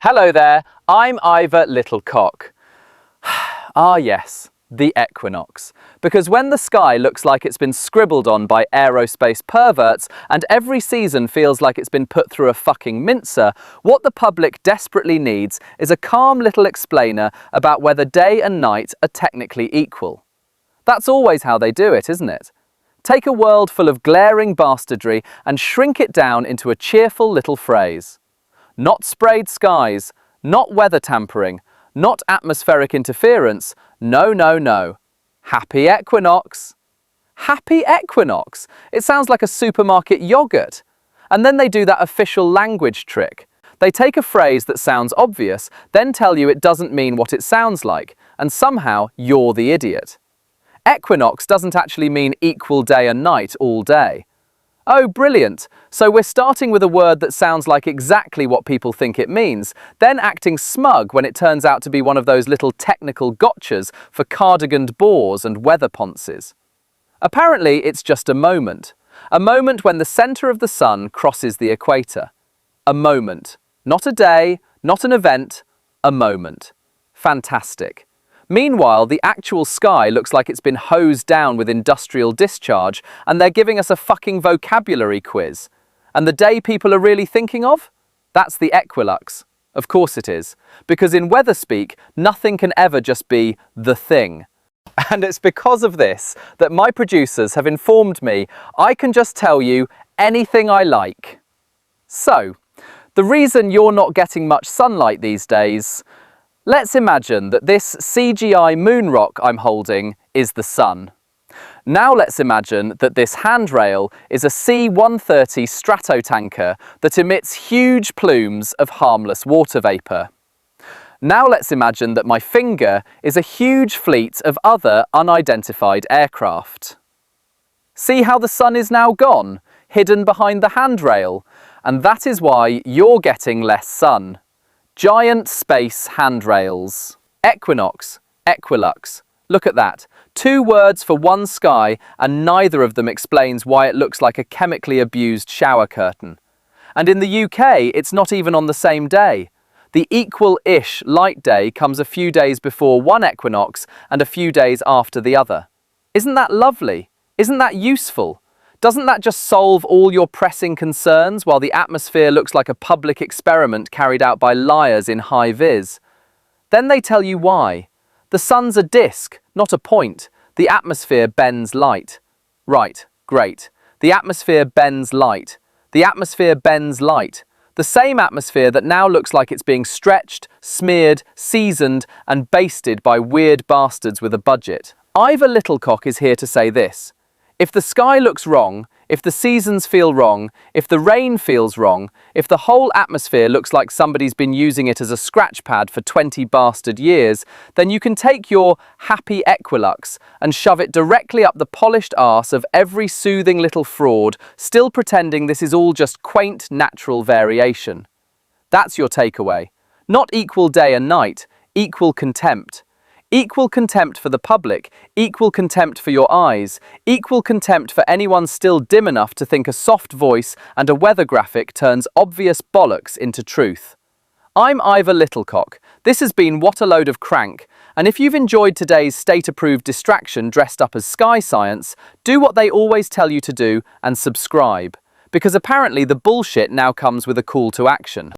Hello there, I'm Ivor Littlecock. Ah yes, the equinox. Because when the sky looks like it's been scribbled on by aerospace perverts and every season feels like it's been put through a fucking mincer, what the public desperately needs is a calm little explainer about whether day and night are technically equal. That's always how they do it, isn't it? Take a world full of glaring bastardry and shrink it down into a cheerful little phrase. Not sprayed skies, not weather tampering, not atmospheric interference, no, no, no. Happy equinox. Happy equinox. It sounds like a supermarket yogurt. And then they do that official language trick. They take a phrase that sounds obvious, then tell you it doesn't mean what it sounds like, and somehow you're the idiot. Equinox doesn't actually mean equal day and night all day. Oh, brilliant. So we're starting with a word that sounds like exactly what people think it means, then acting smug when it turns out to be one of those little technical gotchas for cardiganed bores and weather ponces. Apparently, it's just a moment when the centre of the sun crosses the equator. A moment. Not a day, not an event, a moment. Fantastic. Meanwhile, the actual sky looks like it's been hosed down with industrial discharge, and they're giving us a fucking vocabulary quiz. And the day people are really thinking of? That's the equilux. Of course it is. Because in weather speak, nothing can ever just be the thing. And it's because of this that my producers have informed me I can just tell you anything I like. So, the reason you're not getting much sunlight these days, let's imagine that this CGI moon rock I'm holding is the sun. Now let's imagine that this handrail is a C-130 stratotanker that emits huge plumes of harmless water vapour. Now let's imagine that my finger is a huge fleet of other unidentified aircraft. See how the sun is now gone, hidden behind the handrail, and that is why you're getting less sun. Giant space handrails. Equinox, equilux. Look at that. 2 words for one sky, and neither of them explains why it looks like a chemically abused shower curtain. And in the UK, it's not even on the same day. The equal-ish light day comes a few days before one equinox and a few days after the other. Isn't that lovely? Isn't that useful? Doesn't that just solve all your pressing concerns while the atmosphere looks like a public experiment carried out by liars in high vis? Then they tell you why. The sun's a disk, not a point. The atmosphere bends light. Right, great. The atmosphere bends light. The atmosphere bends light. The same atmosphere that now looks like it's being stretched, smeared, seasoned, and basted by weird bastards with a budget. Ivor Littlecock is here to say this. If the sky looks wrong, if the seasons feel wrong, if the rain feels wrong, if the whole atmosphere looks like somebody's been using it as a scratch pad for 20 bastard years, then you can take your happy equilux and shove it directly up the polished arse of every soothing little fraud, still pretending this is all just quaint natural variation. That's your takeaway. Not equal day and night, equal contempt. Equal contempt for the public, equal contempt for your eyes, equal contempt for anyone still dim enough to think a soft voice and a weather graphic turns obvious bollocks into truth. I'm Ivor Littlecock. This has been What a Load of Crank, and if you've enjoyed today's state-approved distraction dressed up as sky science, do what they always tell you to do and subscribe, because apparently the bullshit now comes with a call to action.